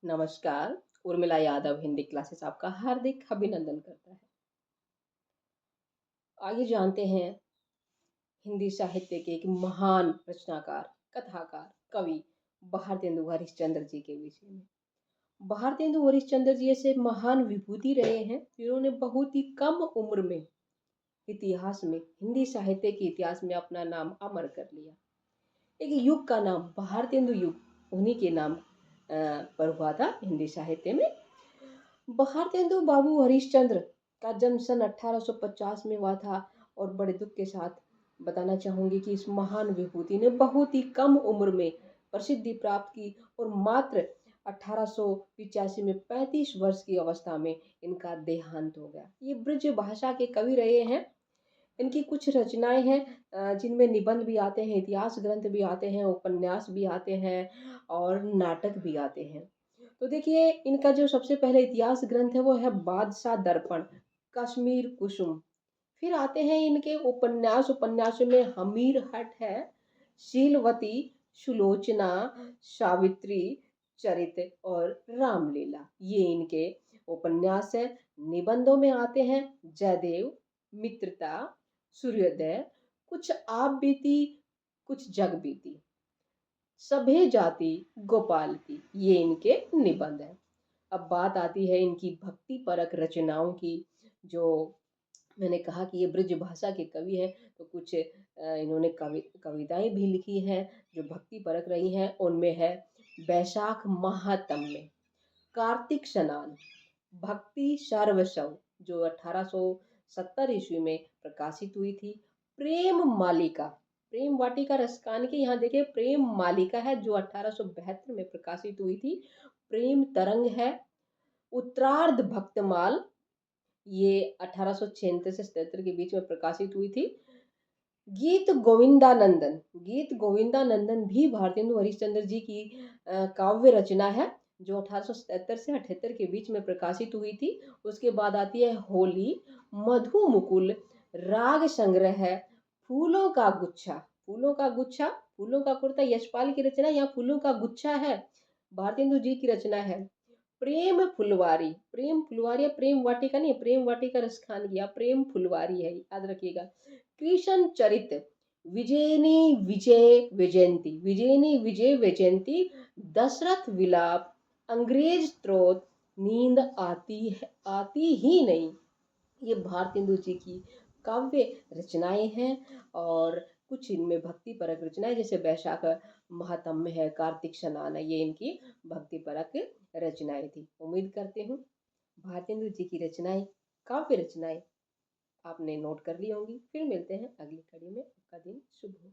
नमस्कार, उर्मिला यादव हिंदी क्लासेस आपका हार्दिक अभिनंदन करता है। आइए जानते हैं हिंदी साहित्य के एक महान रचनाकार, कथाकार, कवि भारतेंदु हरिश्चंद्र जी के विषय में। भारतेंदु हरिश्चंद्र जी ऐसे महान विभूति रहे हैं जिन्होंने बहुत ही कम उम्र में इतिहास में हिंदी साहित्य के इतिहास में अपना नाम अमर कर लिया। एक युग का नाम भारतेंदु युग उन्हीं के नाम पर हुआ था हिंदी साहित्य में। भारतेंदु बाबू हरिश्चंद्र का जन्म सन 1850 में हुआ था और बड़े दुख के साथ बताना चाहूंगी कि इस महान विभूति ने बहुत ही कम उम्र में प्रसिद्धि प्राप्त की और मात्र 1885 में 35 वर्ष की अवस्था में इनका देहांत हो गया। ये ब्रज भाषा के कवि रहे हैं। इनकी कुछ रचनाएं हैं जिनमें निबंध भी आते हैं, इतिहास ग्रंथ भी आते हैं, उपन्यास भी आते हैं और नाटक भी आते हैं। तो देखिए इनका जो सबसे पहले इतिहास ग्रंथ है वो है बादशाह दर्पण, कश्मीर कुसुम। फिर आते हैं इनके उपन्यास, उपन्यासों में हमीर हट है, शीलवती, सुलोचना, सावित्री चरित और रामलीला, ये इनके उपन्यास है। निबंधों में आते हैं जयदेव, मित्रता, सूर्योदय, कुछ आप बीती, कुछ जग बीती, सभे जाति गोपाल की, ये इनके निबंध है। अब बात आती है इनकी भक्ति परक रचनाओं की। जो मैंने कहा कि ये ब्रज भाषा के कवि हैं, तो कुछ इन्होंने कविताएं भी लिखी हैं जो भक्ति परक रही हैं। उनमें है बैशाख महात्म्य, कार्तिक स्नान, भक्ति सर्वस्व जो 1870 ईस्वी में प्रकाशित हुई थी, प्रेम मालिका, प्रेम वाटिका रसकान की, यहाँ देखिए प्रेम मालिका है जो 1872 में प्रकाशित हुई थी, प्रेम तरंग है, उत्तरार्ध भक्तमाल ये 1876 से 77 के बीच में प्रकाशित हुई थी, गीत गोविंदानंदन, गीत गोविंदानंदन भी भारतेंदु हरिश्चंद्र जी की काव्य रचना है जो 1877 से 78 के बीच में प्रकाशित हुई थी। उसके बाद आती है होली, मधु मुकुल, राग संग्रह है, फूलों का गुच्छा, फूलों का गुच्छा, फूलों का कुर्ता यशपाल की रचना, यहाँ फूलों का गुच्छा है भारतेंदु जी की रचना है। प्रेम फुलवारी, प्रेम फुलवारी या प्रेम वाटिका नहीं, प्रेम वाटिका रसखान की, प्रेम फुलवारी है, याद रखिएगा। कृष्ण चरित, विजयनी विजय वैजयंती, विजयनी विजय वैजयंती, दशरथ विलाप, अंग्रेज स्त्रोत, नींद आती है आती ही नहीं, ये भारतेंदु जी की काव्य रचनाएं हैं। और कुछ इनमें भक्ति परक रचनाएं जैसे बैशाख महात्म्य है, कार्तिक स्नान है, ये इनकी भक्ति परक रचनाएं थी। उम्मीद करती हूँ भारतेंदु जी की रचनाएं, काव्य रचनाएं आपने नोट कर ली होंगी। फिर मिलते हैं अगली कड़ी में। आपका दिन शुभ हो।